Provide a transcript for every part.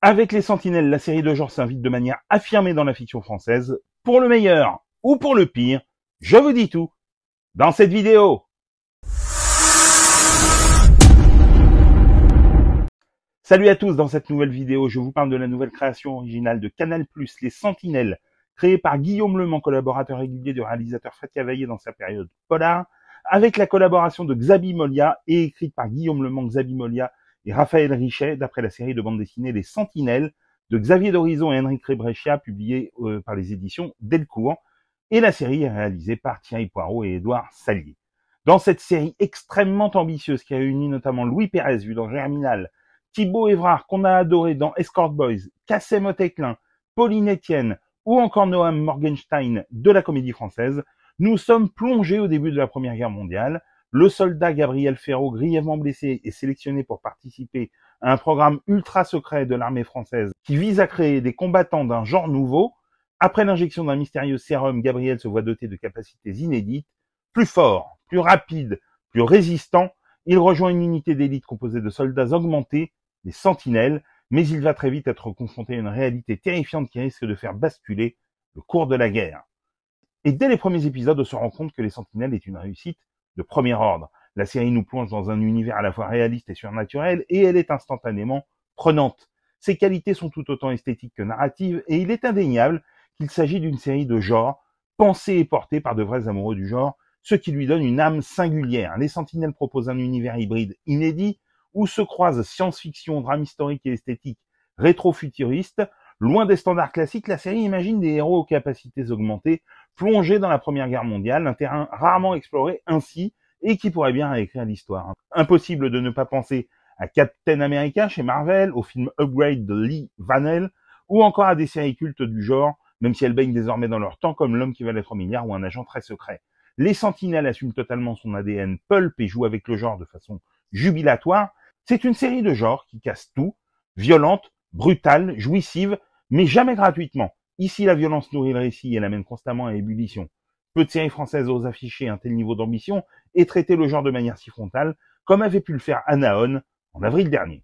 Avec les Sentinelles, la série de genre s'invite de manière affirmée dans la fiction française. Pour le meilleur ou pour le pire, je vous dis tout dans cette vidéo. Salut à tous, dans cette nouvelle vidéo, je vous parle de la nouvelle création originale de Canal+, Les Sentinelles, créée par Guillaume Lemant, collaborateur régulier du réalisateur Fred Cavaillé dans sa période polar, avec la collaboration de Xabi Molia et écrite par Guillaume Lemant, Xabi Molia et Raphaël Richet, d'après la série de bande dessinée Les Sentinelles de Xavier Dorizon et Henrik Rebreccia, publiée par les éditions Delcourt, et la série est réalisée par Thierry Poirot et Édouard Salier. Dans cette série extrêmement ambitieuse qui réunit notamment Louis Pérez, vu dans Germinal, Thibaut Évrard, qu'on a adoré dans Escort Boys, Kassem Oteklin, Pauline Etienne ou encore Noam Morgenstein de la Comédie Française, nous sommes plongés au début de la Première Guerre mondiale. Le soldat Gabriel Ferraud, grièvement blessé, est sélectionné pour participer à un programme ultra secret de l'armée française qui vise à créer des combattants d'un genre nouveau. Après l'injection d'un mystérieux sérum, Gabriel se voit doté de capacités inédites, plus fort, plus rapide, plus résistant. Il rejoint une unité d'élite composée de soldats augmentés, des sentinelles, mais il va très vite être confronté à une réalité terrifiante qui risque de faire basculer le cours de la guerre. Et dès les premiers épisodes, on se rend compte que les sentinelles est une réussite de premier ordre. La série nous plonge dans un univers à la fois réaliste et surnaturel, et elle est instantanément prenante. Ses qualités sont tout autant esthétiques que narratives, et il est indéniable qu'il s'agit d'une série de genre, pensée et portée par de vrais amoureux du genre, ce qui lui donne une âme singulière. Les Sentinelles proposent un univers hybride inédit, où se croisent science-fiction, drame historique et esthétique rétro-futuriste. Loin des standards classiques, la série imagine des héros aux capacités augmentées, plongés dans la Première Guerre mondiale, un terrain rarement exploré ainsi, et qui pourrait bien réécrire l'histoire. Impossible de ne pas penser à Captain America chez Marvel, au film Upgrade de Lee Vanell, ou encore à des séries cultes du genre, même si elles baignent désormais dans leur temps, comme L'homme qui va l'être au milliard ou Un agent très secret. Les Sentinelles assument totalement son ADN pulp et jouent avec le genre de façon jubilatoire. C'est une série de genre qui casse tout, violente, brutale, jouissive, mais jamais gratuitement. Ici, la violence nourrit le récit et l'amène constamment à ébullition. Peu de séries françaises osent afficher un tel niveau d'ambition et traiter le genre de manière si frontale, comme avait pu le faire Anaon en avril dernier.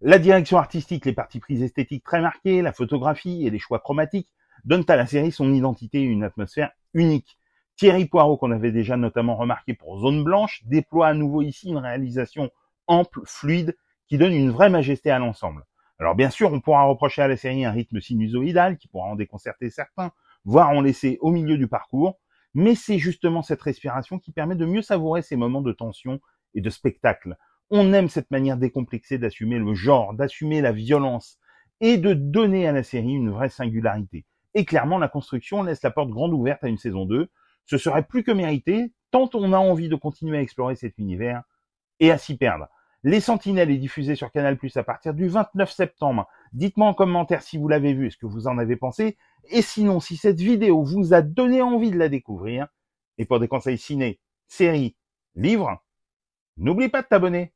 La direction artistique, les parties prises esthétiques très marquées, la photographie et les choix chromatiques donnent à la série son identité et une atmosphère unique. Thierry Poirot, qu'on avait déjà notamment remarqué pour Zone Blanche, déploie à nouveau ici une réalisation ample, fluide, qui donne une vraie majesté à l'ensemble. Alors bien sûr, on pourra reprocher à la série un rythme sinusoïdal qui pourra en déconcerter certains, voire en laisser au milieu du parcours, mais c'est justement cette respiration qui permet de mieux savourer ces moments de tension et de spectacle. On aime cette manière décomplexée d'assumer le genre, d'assumer la violence et de donner à la série une vraie singularité. Et clairement, la construction laisse la porte grande ouverte à une saison 2. Ce serait plus que mérité, tant on a envie de continuer à explorer cet univers et à s'y perdre. Les Sentinelles est diffusé sur Canal+ à partir du 29 septembre. Dites-moi en commentaire si vous l'avez vu et ce que vous en avez pensé. Et sinon, si cette vidéo vous a donné envie de la découvrir, et pour des conseils ciné, séries, livres, n'oublie pas de t'abonner.